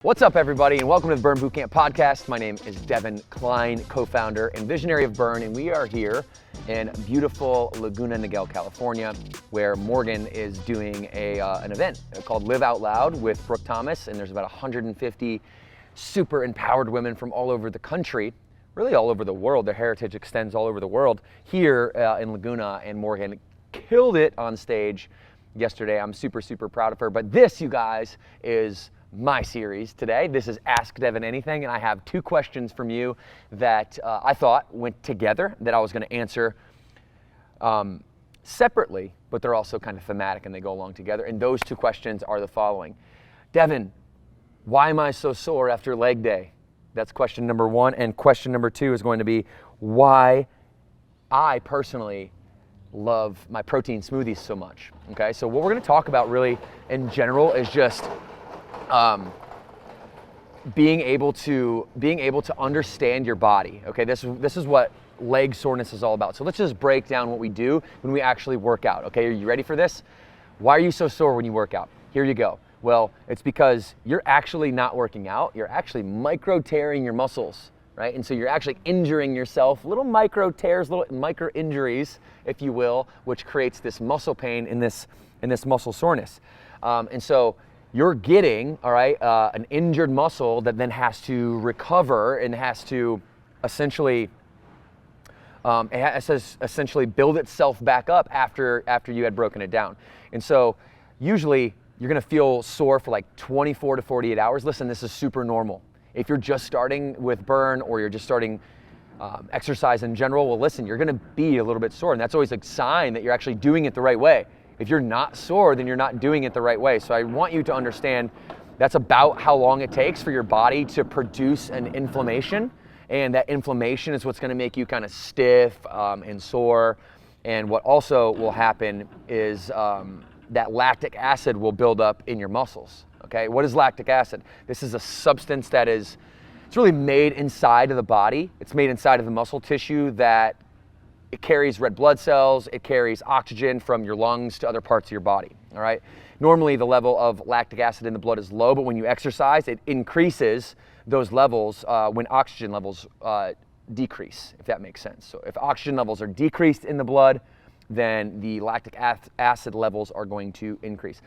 What's up, everybody, and welcome to the Burn Bootcamp podcast. My name is Devin Klein, co-founder and visionary of Burn, and we are here in beautiful Laguna Niguel, California, where Morgan is doing an event called Live Out Loud with Brooke Thomas, and there's about 150 super empowered women from all over the country, really all over the world. Their heritage extends all over the world here in Laguna, and Morgan killed it on stage yesterday. I'm super, super proud of her. But this, you guys, is my series today. This is Ask Devan Anything, and I have two questions from you that I thought went together that I was going to answer separately, but they're also kind of thematic and they go along together. And those two questions are the following. Devin, why am I so sore after leg day? That's question number one. And question number two is going to be why I personally love my protein smoothies so much. Okay, so what we're going to talk about really in general is just being able to understand your body. Okay, this is what leg soreness is all about. So let's just break down what we do when we actually work out. Okay, are you ready for this? Why are you so sore when you work out? Here you go. Well, it's because you're actually not working out. You're actually micro tearing your muscles, right? And so you're actually injuring yourself, little micro tears, little micro injuries, if you will, which creates this muscle pain and this muscle soreness. And so you're getting, all right, an injured muscle that then has to recover and has to essentially build itself back up after you had broken it down. And so usually you're gonna feel sore for like 24 to 48 hours. Listen, this is super normal. If you're just starting with Burn or you're just starting exercise in general, well, listen, you're gonna be a little bit sore, and that's always a sign that you're actually doing it the right way. If you're not sore, then you're not doing it the right way. So I want you to understand that's about how long it takes for your body to produce an inflammation. And that inflammation is what's gonna make you kind of stiff and sore. And what also will happen is that lactic acid will build up in your muscles. Okay, what is lactic acid? This is a substance that it's really made inside of the body. It's made inside of the muscle tissue that it carries red blood cells, it carries oxygen from your lungs to other parts of your body, all right? Normally the level of lactic acid in the blood is low, but when you exercise, it increases those levels when oxygen levels decrease, if that makes sense. So if oxygen levels are decreased in the blood, then the lactic acid levels are going to increase.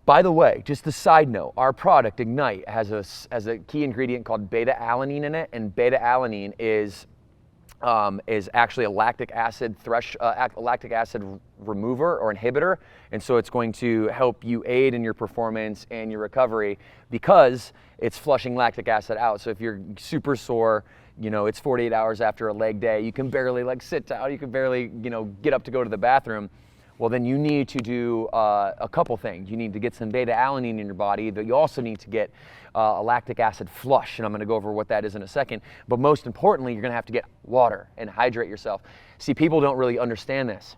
By the way, just a side note, our product, Ignite, has a key ingredient called beta-alanine in it, and beta-alanine is actually a lactic acid remover or inhibitor, and so it's going to help you aid in your performance and your recovery because it's flushing lactic acid out. So if you're super sore, it's 48 hours after a leg day, you can barely sit down, you can barely get up to go to the bathroom. Well, then you need to do a couple things. You need to get some beta-alanine in your body, but you also need to get a lactic acid flush, and I'm gonna go over what that is in a second. But most importantly, you're gonna have to get water and hydrate yourself. See, people don't really understand this,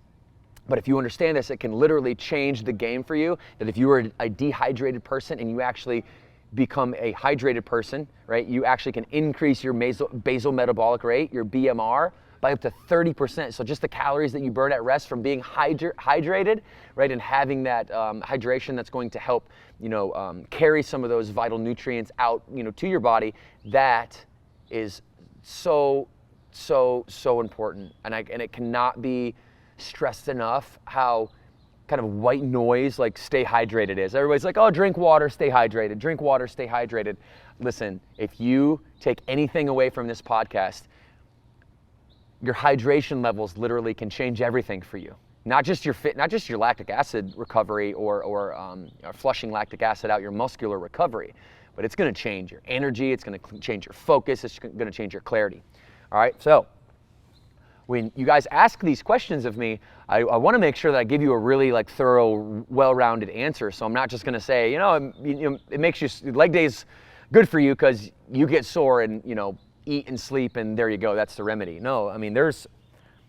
but if you understand this, it can literally change the game for you, that if you were a dehydrated person and you actually become a hydrated person, right, you actually can increase your basal metabolic rate, your BMR, by up to 30%. So just the calories that you burn at rest from being hydrated, right, and having that hydration that's going to help, carry some of those vital nutrients out, to your body. That is so important, and it cannot be stressed enough how kind of white noise like stay hydrated is. Everybody's like, oh, drink water, stay hydrated. Drink water, stay hydrated. Listen, if you take anything away from this podcast, your hydration levels literally can change everything for you. Not just your lactic acid recovery or flushing lactic acid out, your muscular recovery, but it's gonna change your energy, it's gonna change your focus, it's gonna change your clarity. All right, so when you guys ask these questions of me, I wanna make sure that I give you a really thorough, well-rounded answer. So I'm not just gonna say, it makes you, leg day's good for you because you get sore and, eat and sleep and there you go, that's the remedy. No, I mean, there's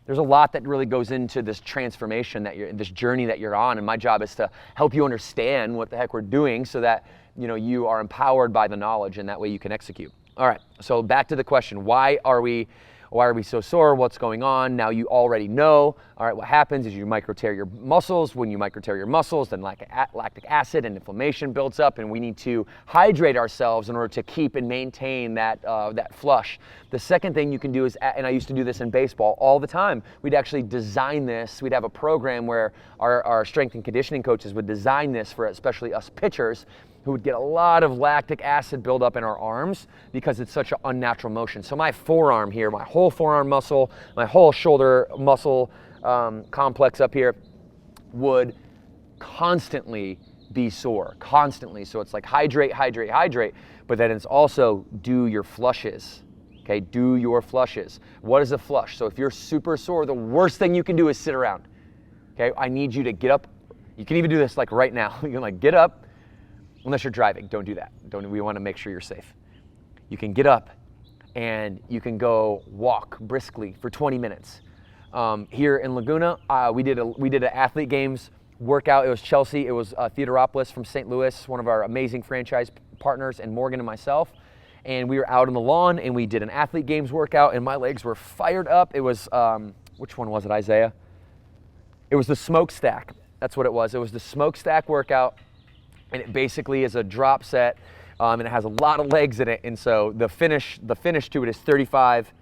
a lot that really goes into this transformation this journey that you're on, and my job is to help you understand what the heck we're doing so that, you are empowered by the knowledge and that way you can execute. All right, so back to the question, why are we Why are we so sore? What's going on? Now you already know. All right, what happens is you micro tear your muscles. When you micro tear your muscles, then lactic acid and inflammation builds up, and we need to hydrate ourselves in order to keep and maintain that flush. The second thing you can do is, and I used to do this in baseball all the time, we'd actually design this. We'd have a program where our strength and conditioning coaches would design this for especially us pitchers, who would get a lot of lactic acid buildup in our arms because it's such an unnatural motion. So my forearm here, my whole forearm muscle, my whole shoulder muscle complex up here would constantly be sore, constantly. So it's like hydrate, hydrate, hydrate, but then it's also do your flushes. Okay, do your flushes. What is a flush? So if you're super sore, the worst thing you can do is sit around. Okay, I need you to get up. You can even do this like right now. You can like get up. Unless you're driving, don't do that. We want to make sure you're safe. You can get up and you can go walk briskly for 20 minutes. Here in Laguna, we did an athlete games workout. It was Chelsea, it was Theodoropoulos from St. Louis, one of our amazing franchise partners, and Morgan and myself. And we were out on the lawn and we did an athlete games workout, and my legs were fired up. It was, which one was it, Isaiah? It was the smokestack. That's what it was. It was the smokestack workout. And it basically is a drop set, and it has a lot of legs in it. And so the finish to it is 35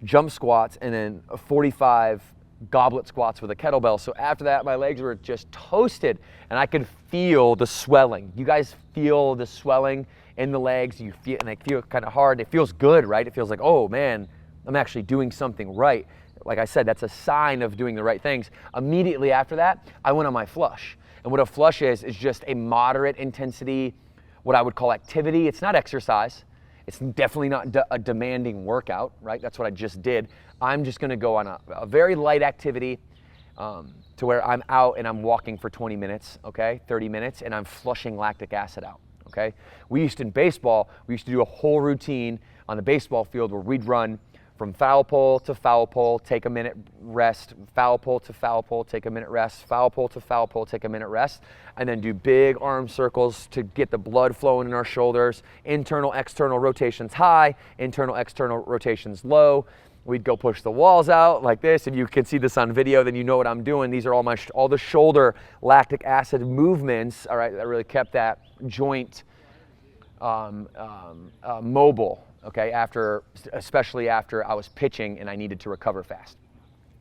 jump squats and then 45 goblet squats with a kettlebell. So after that, my legs were just toasted, and I could feel the swelling. You guys feel the swelling in the legs? You feel, and they feel kind of hard. It feels good, right? It feels like, oh man, I'm actually doing something right. Like I said, that's a sign of doing the right things. Immediately after that, I went on my flush. And what a flush is just a moderate intensity, what I would call activity. It's not exercise. It's definitely not a demanding workout, right? That's what I just did. I'm just gonna go on a very light activity to where I'm out and I'm walking for 20 minutes, okay? 30 minutes, and I'm flushing lactic acid out, okay? In baseball, we used to do a whole routine on the baseball field where we'd run from foul pole to foul pole, take a minute rest, foul pole to foul pole, take a minute rest, foul pole to foul pole, take a minute rest, and then do big arm circles to get the blood flowing in our shoulders, internal, external rotations high, internal, external rotations low. We'd go push the walls out like this. If you can see this on video, then you know what I'm doing. These are all the shoulder lactic acid movements, all right, that really kept that joint mobile. Okay, especially after I was pitching and I needed to recover fast.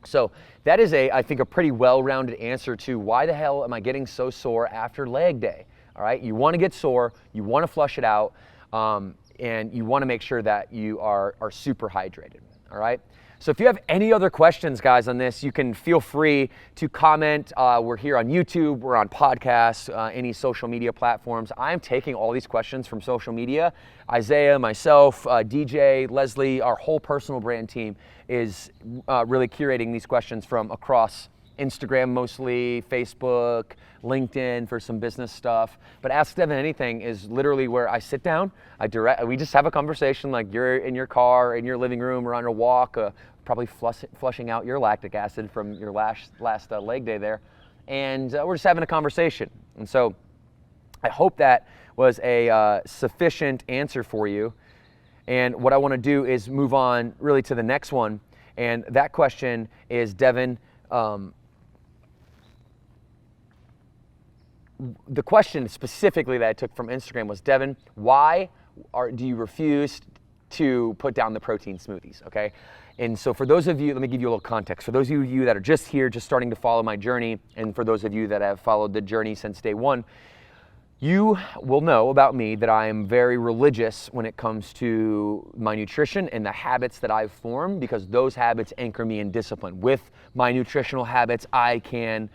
So that is I think a pretty well-rounded answer to why the hell am I getting so sore after leg day? All right, you want to get sore, you want to flush it out, and you want to make sure that you are super hydrated. All right. So if you have any other questions, guys, on this, you can feel free to comment. We're here on YouTube, we're on podcasts, any social media platforms. I'm taking all these questions from social media. Isaiah, myself, DJ, Leslie, our whole personal brand team is really curating these questions from across Instagram mostly, Facebook, LinkedIn for some business stuff. But Ask Devan Anything is literally where I sit down, we just have a conversation like you're in your car, in your living room, or on a walk, probably flushing out your lactic acid from your last leg day there. And we're just having a conversation. And so I hope that was a sufficient answer for you. And what I want to do is move on really to the next one. And that question is, Devan, the question specifically that I took from Instagram was, Devan, why do you refuse to put down the protein smoothies, okay? And so for those of you, let me give you a little context. For those of you that are just here, just starting to follow my journey, and for those of you that have followed the journey since day one, you will know about me that I am very religious when it comes to my nutrition and the habits that I've formed, because those habits anchor me in discipline. With my nutritional habits, I can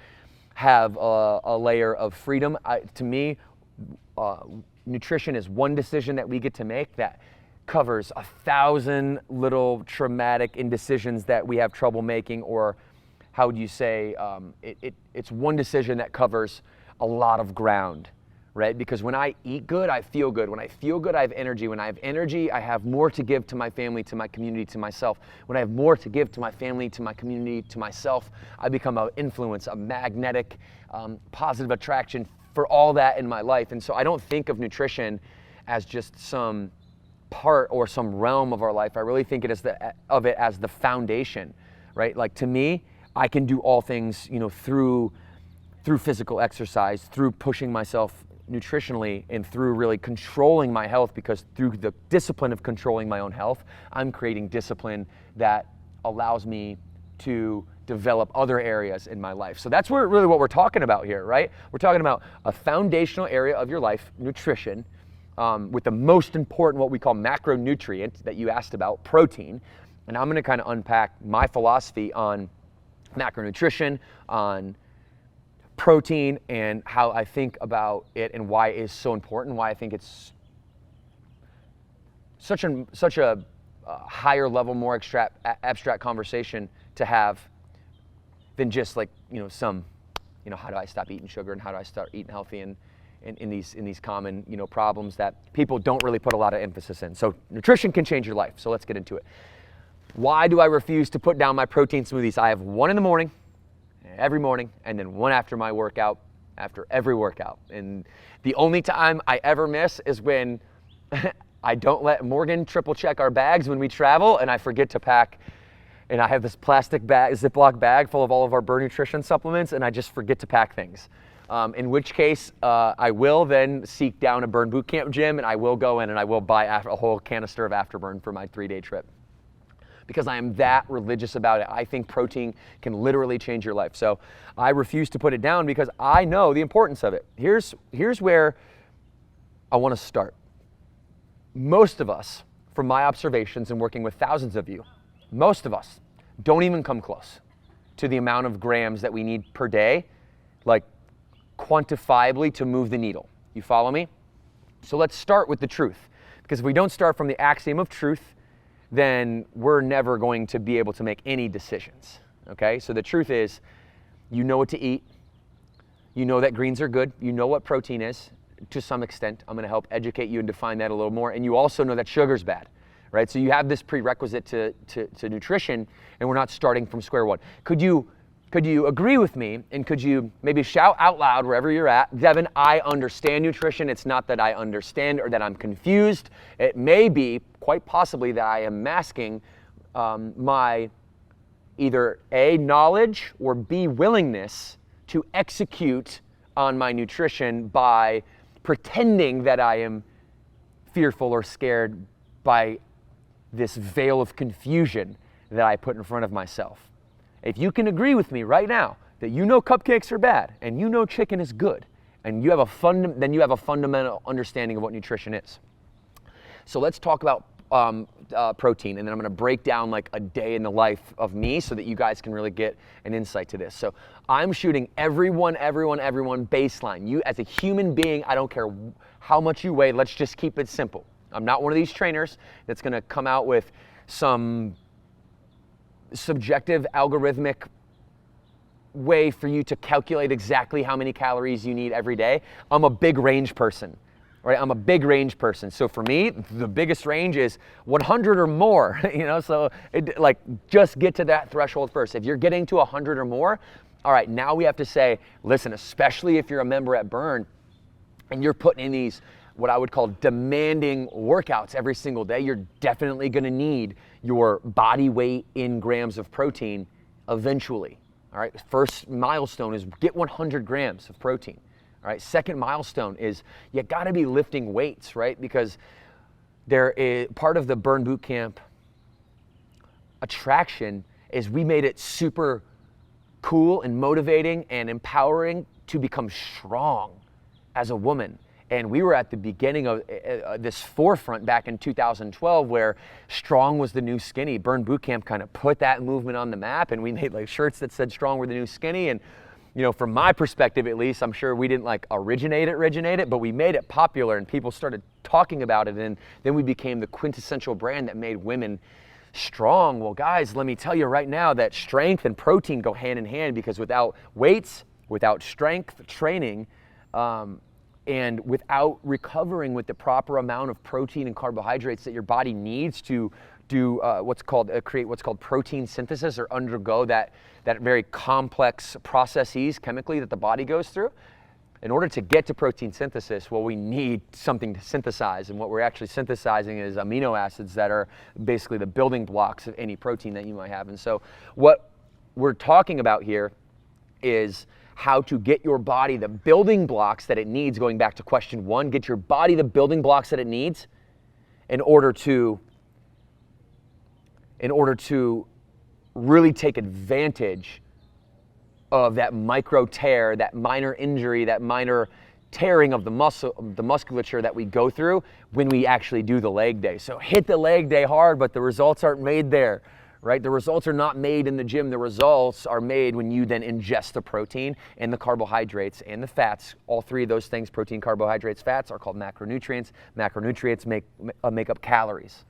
have a layer of freedom. To me, nutrition is one decision that we get to make that covers 1,000 little traumatic indecisions that we have trouble making, or how would you say, it's one decision that covers a lot of ground, right? Because when I eat good, I feel good. When I feel good, I have energy. When I have energy, I have more to give to my family, to my community, to myself. When I have more to give to my family, to my community, to myself, I become an influence, a magnetic, positive attraction for all that in my life. And so I don't think of nutrition as just some part or some realm of our life. I really think of it as the foundation, right? Like to me, I can do all things, through physical exercise, through pushing myself nutritionally, and through really controlling my health, because through the discipline of controlling my own health, I'm creating discipline that allows me to develop other areas in my life. So that's really what we're talking about here, right? We're talking about a foundational area of your life, nutrition, with the most important, what we call macronutrient that you asked about, protein. And I'm going to kind of unpack my philosophy on macronutrition, on protein, and how I think about it and why it is so important, why I think it's such a higher level, more abstract conversation to have than just like, how do I stop eating sugar and how do I start eating healthy, and in these common, problems that people don't really put a lot of emphasis in. So nutrition can change your life. So let's get into it. Why do I refuse to put down my protein smoothies? I have one in the morning, every morning, and then one after my workout, after every workout. And the only time I ever miss is when I don't let Morgan triple check our bags when we travel, and I forget to pack. And I have this plastic bag, Ziploc bag full of all of our Burn Nutrition supplements, and I just forget to pack things. In which case, I will then seek down a Burn Bootcamp gym, and I will go in and I will buy a whole canister of Afterburn for my 3-day trip, because I am that religious about it. I think protein can literally change your life. So I refuse to put it down because I know the importance of it. Here's where I want to start. Most of us, from my observations and working with thousands of you, most of us don't even come close to the amount of grams that we need per day, like quantifiably, to move the needle. You follow me? So let's start with the truth, because if we don't start from the axiom of truth, then we're never going to be able to make any decisions, okay? So the truth is, you know what to eat, you know that greens are good, you know what protein is to some extent. I'm gonna help educate you and define that a little more, and you also know that sugar's bad, right? So you have this prerequisite to nutrition, and we're not starting from square one. Could you agree with me, and could you maybe shout out loud wherever you're at, Devin, I understand nutrition. It's not that I understand or that I'm confused. It may be, quite possibly, that I am masking my either A, knowledge, or B, willingness to execute on my nutrition by pretending that I am fearful or scared by this veil of confusion that I put in front of myself. If you can agree with me right now that you know cupcakes are bad and you know chicken is good, and you have then you have a fundamental understanding of what nutrition is. So let's talk about protein, and then I'm going to break down like a day in the life of me so that you guys can really get an insight to this. So I'm shooting everyone baseline. You as a human being, I don't care how much you weigh, let's just keep it simple. I'm not one of these trainers that's going to come out with some subjective algorithmic way for you to calculate exactly how many calories you need every day. I'm a big range person, right? I'm a big range person. So for me, the biggest range is 100 or more, so just get to that threshold first. If you're getting to 100 or more, all right, now we have to say, listen, especially if you're a member at Burn and you're putting in these what I would call demanding workouts every single day, you're definitely gonna need your body weight in grams of protein eventually. All right, first milestone is get 100 grams of protein. All right, second milestone is you gotta be lifting weights, right? Because there is part of the Burn Bootcamp attraction is we made it super cool and motivating and empowering to become strong as a woman. And we were at the beginning of this forefront back in 2012 where strong was the new skinny. Burn Bootcamp kind of put that movement on the map, and we made like shirts that said strong were the new skinny. And from my perspective at least, I'm sure we didn't like originate it, but we made it popular and people started talking about it, and then we became the quintessential brand that made women strong. Well, guys, let me tell you right now that strength and protein go hand in hand, because without weights, without strength training, and without recovering with the proper amount of protein and carbohydrates that your body needs to do create what's called protein synthesis, or undergo that very complex processes chemically that the body goes through, In order to get to protein synthesis, well, we need something to synthesize, and what we're actually synthesizing is amino acids that are basically the building blocks of any protein that you might have. And so what we're talking about here is how to get your body the building blocks that it needs, going back to question 1, get your body the building blocks that it needs in order to really take advantage of that micro tear, that minor injury, that minor tearing of the musculature that we go through when we actually do the leg day. So hit the leg day hard, but the results aren't made there, right? The results are not made in the gym. The results are made when you then ingest the protein and the carbohydrates and the fats. All 3 of those things, protein, carbohydrates, fats, are called macronutrients. Macronutrients make up calories.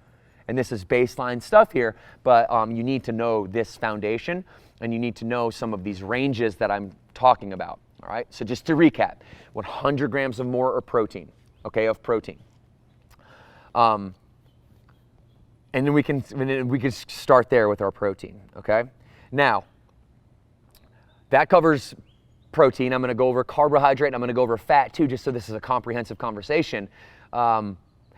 And this is baseline stuff here, but you need to know this foundation, and you need to know some of these ranges that I'm talking about, all right? So just to recap, 100 grams or more of protein, okay, of protein. And then we can start there with our protein, okay? Now, that covers protein. I'm gonna go over carbohydrate, and I'm gonna go over fat too, just so this is a comprehensive conversation.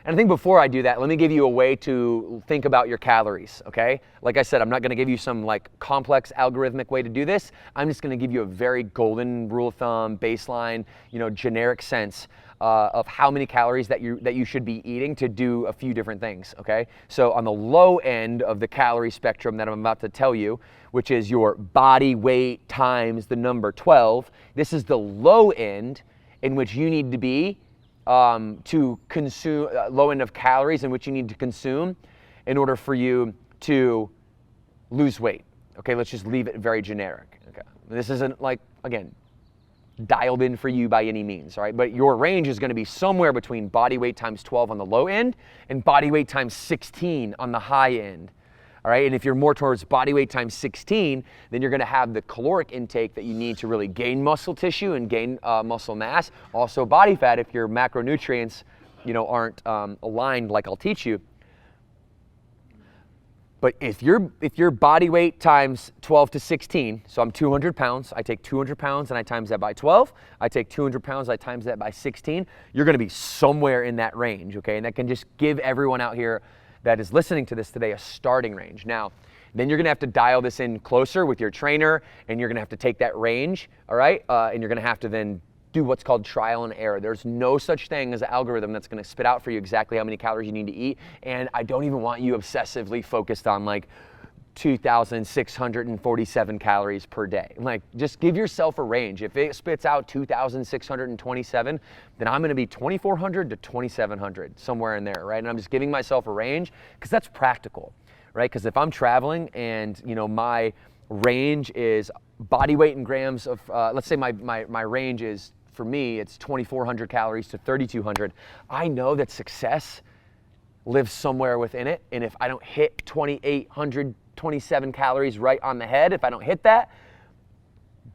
And I think before I do that, let me give you a way to think about your calories, okay? Like I said, I'm not gonna give you some like complex algorithmic way to do this. I'm just gonna give you a very golden rule of thumb, baseline, generic sense of how many calories that you should be eating to do a few different things, okay? So on the low end of the calorie spectrum that I'm about to tell you, which is your body weight times the number 12, this is the low end in which you need to be to consume, low end of calories in which you need to consume in order for you to lose weight. Okay, let's just leave it very generic. Okay, this isn't like, again, dialed in for you by any means, all right? But your range is gonna be somewhere between body weight times 12 on the low end and body weight times 16 on the high end. All right, and if you're more towards body weight times 16, then you're gonna have the caloric intake that you need to really gain muscle tissue and gain muscle mass. Also body fat if your macronutrients, aren't aligned like I'll teach you. But if your body weight times 12 to 16, so I'm 200 pounds, I take 200 pounds and I times that by 12, I take 200 pounds, I times that by 16, you're gonna be somewhere in that range, okay? And that can just give everyone out here that is listening to this today a starting range. Now, then you're gonna have to dial this in closer with your trainer, and you're gonna have to take that range, all right? And you're gonna have to then do what's called trial and error. There's no such thing as an algorithm that's gonna spit out for you exactly how many calories you need to eat, and I don't even want you obsessively focused on like 2,647 calories per day. Like, just give yourself a range. If it spits out 2,627, then I'm gonna be 2,400 to 2,700, somewhere in there, right? And I'm just giving myself a range, because that's practical, right? Because if I'm traveling and, my range is body weight in grams of, let's say my range is, for me, it's 2,400 calories to 3,200. I know that success lives somewhere within it, and if I don't hit 2,827 calories right on the head, if I don't hit that,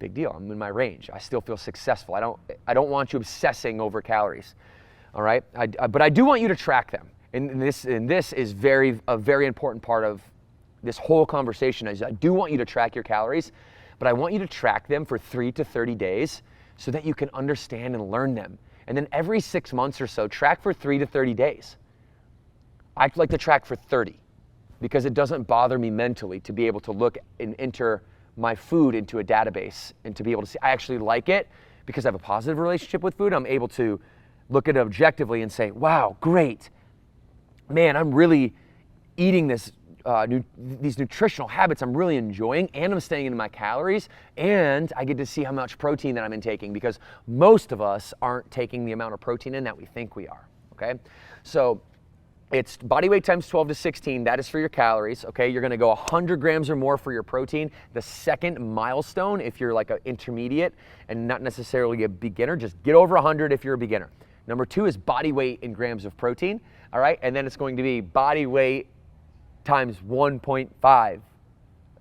big deal, I'm in my range. I still feel successful. I don't want you obsessing over calories, all right? But I do want you to track them. And this is a very important part of this whole conversation. Is I do want you to track your calories, but I want you to track them for 3 to 30 days so that you can understand and learn them. And then every 6 months or so, track for 3 to 30 days. I'd like to track for 30 because it doesn't bother me mentally to be able to look and enter my food into a database and to be able to see. I actually like it because I have a positive relationship with food. I'm able to look at it objectively and say, wow, great. Man, I'm really eating these nutritional habits I'm really enjoying, and I'm staying in my calories, and I get to see how much protein that I'm intaking, because most of us aren't taking the amount of protein in that we think we are, okay? So it's body weight times 12 to 16, that is for your calories, okay? You're gonna go 100 grams or more for your protein. The second milestone, if you're like an intermediate and not necessarily a beginner, just get over 100 if you're a beginner. Number 2 is body weight in grams of protein, all right? And then it's going to be body weight times 1.5,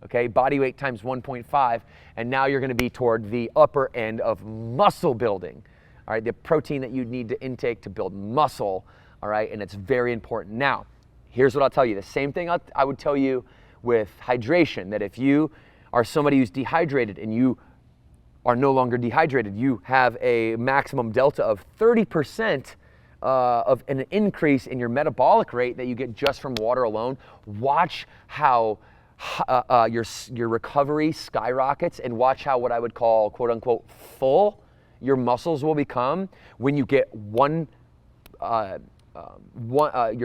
okay? Body weight times 1.5, and now you're gonna be toward the upper end of muscle building, all right? The protein that you need to intake to build muscle, all right? And it's very important. Now, here's what I'll tell you. The same thing I would tell you with hydration, that if you are somebody who's dehydrated and you are no longer dehydrated. You have a maximum delta of 30% of an increase in your metabolic rate that you get just from water alone. Watch how your recovery skyrockets, and watch how what I would call quote unquote full your muscles will become when you get your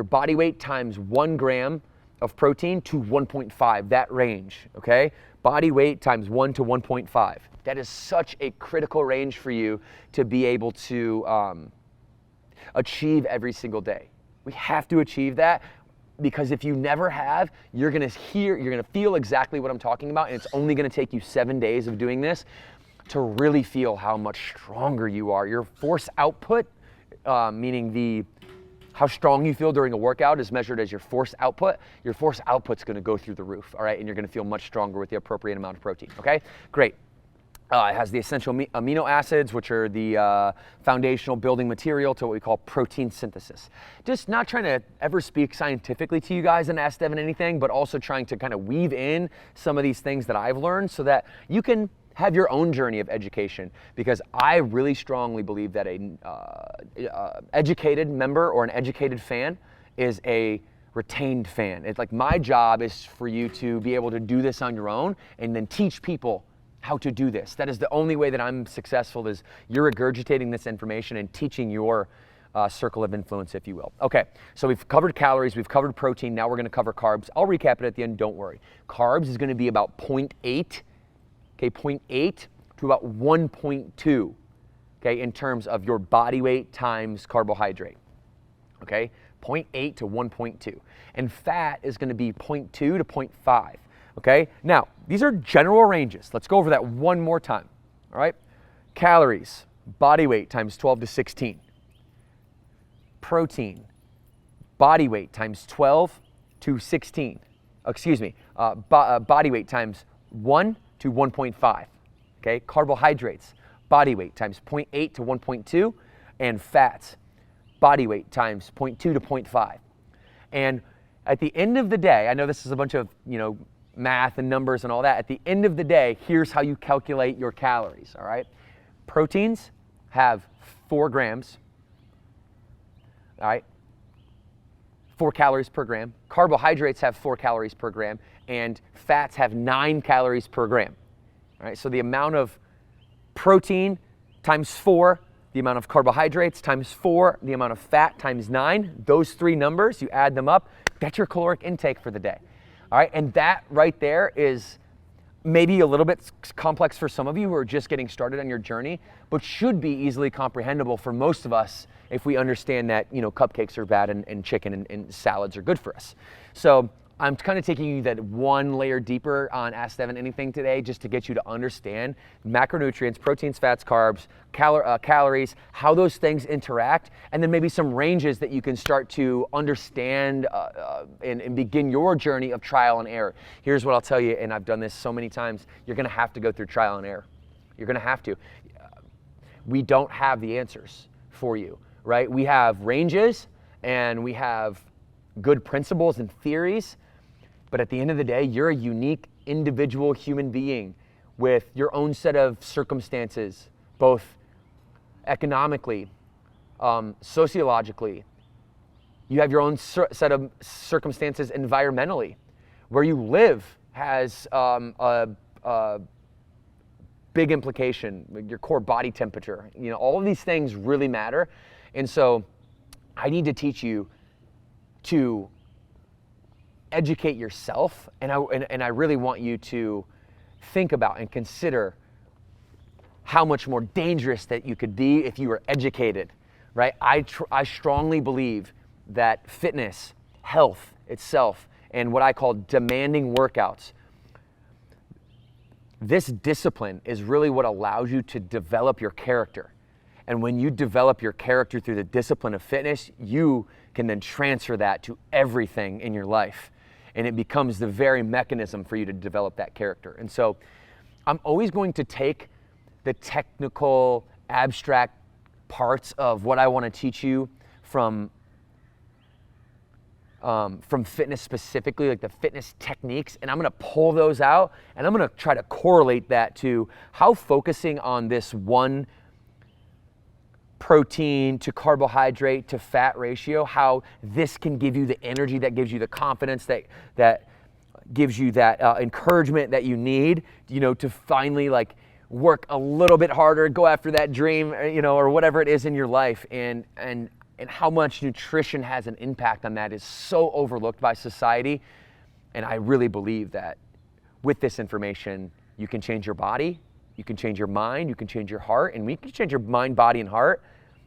body weight times 1 gram of protein to 1.5, that range, okay? Body weight times 1 to 1.5. That is such a critical range for you to be able to achieve every single day. We have to achieve that, because if you never have, you're gonna feel exactly what I'm talking about, and it's only gonna take you 7 days of doing this to really feel how much stronger you are. Your force output, meaning how strong you feel during a workout, is measured as your force output. Your force output's gonna go through the roof, all right? And you're gonna feel much stronger with the appropriate amount of protein, okay? Great. It has the essential amino acids, which are the foundational building material to what we call protein synthesis. Just not trying to ever speak scientifically to you guys and Ask Devan Anything, but also trying to kind of weave in some of these things that I've learned so that you can have your own journey of education, because I really strongly believe that an educated member or an educated fan is a retained fan. It's like my job is for you to be able to do this on your own and then teach people how to do this. That is the only way that I'm successful, is you're regurgitating this information and teaching your circle of influence, if you will. Okay, so we've covered calories, we've covered protein, now we're gonna cover carbs. I'll recap it at the end, don't worry. Carbs is gonna be about 0.8, okay, 0.8 to about 1.2, okay, in terms of your body weight times carbohydrate, okay? 0.8 to 1.2. And fat is gonna be 0.2 to 0.5, okay? Now, these are general ranges. Let's go over that one more time, all right? Calories, body weight times 12 to 16. Protein, body weight times 12 to 16. Excuse me, body weight times 1 to 1.5, okay? Carbohydrates, body weight times 0.8 to 1.2, and fats, body weight times 0.2 to 0.5. And at the end of the day, I know this is a bunch of, math and numbers and all that. At the end of the day, here's how you calculate your calories, all right? Proteins have 4 grams, all right? 4 calories per gram. Carbohydrates have 4 calories per gram, and fats have 9 calories per gram. All right, so the amount of protein times 4, the amount of carbohydrates times 4, the amount of fat times 9, those 3 numbers, you add them up, that's your caloric intake for the day. All right, and that right there is maybe a little bit complex for some of you who are just getting started on your journey, but should be easily comprehensible for most of us if we understand that, cupcakes are bad and chicken and salads are good for us. So I'm kind of taking you that one layer deeper on Ask Devan Anything today, just to get you to understand macronutrients, proteins, fats, carbs, calories, how those things interact, and then maybe some ranges that you can start to understand and begin your journey of trial and error. Here's what I'll tell you, and I've done this so many times, you're gonna have to go through trial and error. You're gonna have to. We don't have the answers for you, right? We have ranges and we have good principles and theories, but at the end of the day, you're a unique individual human being with your own set of circumstances, both economically, sociologically. You have your own set of circumstances environmentally. Where you live has a big implication, your core body temperature. All of these things really matter. And so I need to teach you to educate yourself, and I really want you to think about and consider how much more dangerous that you could be if you were educated, right? I strongly believe that fitness, health itself, and what I call demanding workouts, this discipline is really what allows you to develop your character. And when you develop your character through the discipline of fitness, you can then transfer that to everything in your life. And it becomes the very mechanism for you to develop that character. And so I'm always going to take the technical, abstract parts of what I want to teach you from from fitness specifically, like the fitness techniques, and I'm gonna pull those out, and I'm gonna try to correlate that to how focusing on this one protein to carbohydrate to fat ratio, how this can give you the energy, that gives you the confidence, that gives you that encouragement that you need, to finally like work a little bit harder, go after that dream, or whatever it is in your life. And how much nutrition has an impact on that is so overlooked by society. And I really believe that with this information, you can change your body, you can change your mind, you can change your heart, and when you can change your mind, body, and heart,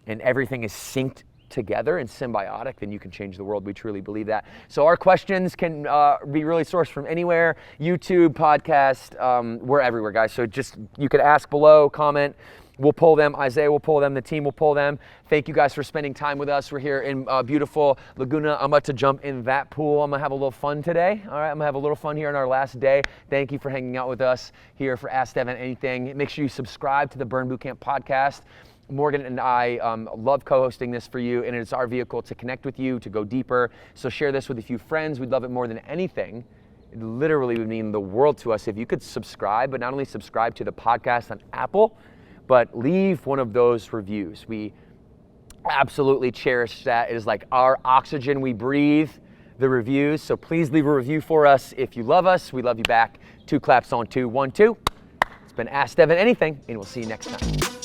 and everything is synced together and symbiotic, then you can change the world. We truly believe that. So our questions can be really sourced from anywhere, YouTube, podcast, we're everywhere, guys. So just, you could ask below, comment. We'll pull them. Isaiah will pull them. The team will pull them. Thank you guys for spending time with us. We're here in beautiful Laguna. I'm about to jump in that pool. I'm going to have a little fun today. All right, I'm going to have a little fun here on our last day. Thank you for hanging out with us here for Ask Devan Anything. Make sure you subscribe to the Burn Bootcamp podcast. Morgan and I love co-hosting this for you, and it's our vehicle to connect with you, to go deeper. So share this with a few friends. We'd love it more than anything. It literally would mean the world to us if you could subscribe, but not only subscribe to the podcast on Apple, but leave one of those reviews. We absolutely cherish that. It is like our oxygen we breathe, the reviews. So please leave a review for us if you love us. We love you back. 2 claps on 2, 1, 2. It's been Ask Devan Anything, and we'll see you next time.